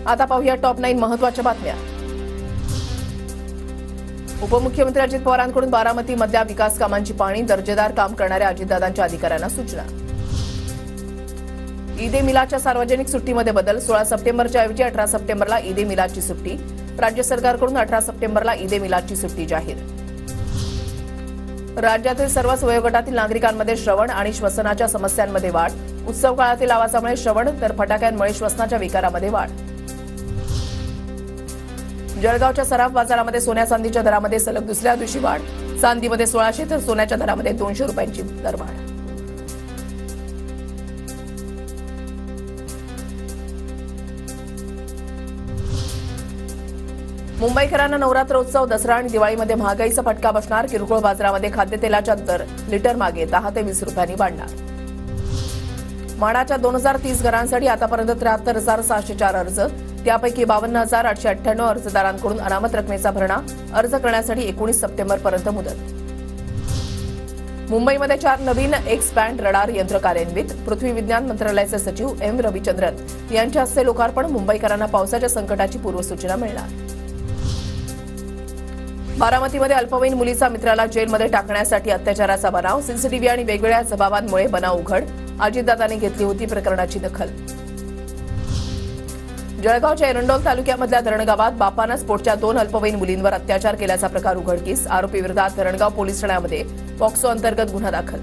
आता पाहूया टॉप 9 महत्त्वाच्या बातम्या। उपमुख्यमंत्री अजित पवारांकडून बारामतीमधल्या विकास कामांची पाहणी, दर्जेदार काम करणाऱ्या अजितदादांच्या अधिकाऱ्यांना सूचना। ईद ए मिलादच्या सार्वजनिक सुट्टीमध्ये बदल, 16 सप्टेंबरच्या ऐवजी 18 सप्टेंबरला ईद ए मिलादची सुट्टी। राज्य सरकारकडून 18 सप्टेंबरला ईद ए मिलादची सुट्टी जाहीर। राज्यातील सर्वच वयोगटातील नागरिकांमध्ये श्रवण आणि श्वसनाच्या समस्यांमध्ये वाढ, उत्सव काळातील आवाजामुळे श्रवण तर फटाक्यांमुळे श्वसनाच्या विकारामध्ये वाढ। जळगावच्या सराफ बाजारामध्ये सोन्या चांदीच्या दरामध्ये सलग दुसऱ्या दिवशी वाढ, चांदीमध्ये 1600 तर सोन्याच्या दरामध्ये 200 रुपयांची दरवाढ। मुंबईकरांना नवरात्रोत्सव, दसरा आणि दिवाळीमध्ये महागाईचा फटका बसणार। किरकोळ बाजारामध्ये खाद्यतेलाच्या दर लिटर मागे 10 ते 20 रुपयांनी वाढणार। म्हाडाच्या 2030 घरांसाठी आतापर्यंत 73,604 अर्ज, त्यापैकी 52,898 अर्जदारांकडून अनामत रकमेचा भरणा। अर्ज करण्यासाठी 19 सप्टेंबरपर्यंत मुदत। मुंबईमध्ये 4 नवीन एक्सपॅन्ड रडार यंत्र कार्यान्वित। पृथ्वी विज्ञान मंत्रालयाचे सचिव एम रविचंद्रन यांच्या हस्ते लोकार्पण। मुंबईकरांना पावसाच्या संकटाची पूर्वसूचना मिळणार। बारामतीमध्ये अल्पवयीन मुलीचा मित्राला जेलमध्ये टाकण्यासाठी अत्याचाराचा बनाव, सीसीटीव्ही आणि वेगवेगळ्या जबाबांमुळे बनाव उघड। अजितदादांनी घेतली होती प्रकरणाची दखल। जळगावच्या एरंडोल तालुक्यामधल्या धरणगावात बापानंच पोटच्या 2 अल्पवयीन मुलींवर अत्याचार केल्याचा प्रकार उघडकीस। आरोपी विरोधात धरणगाव पोलीस ठाण्यामध्ये पॉक्सो अंतर्गत गुन्हा दाखल।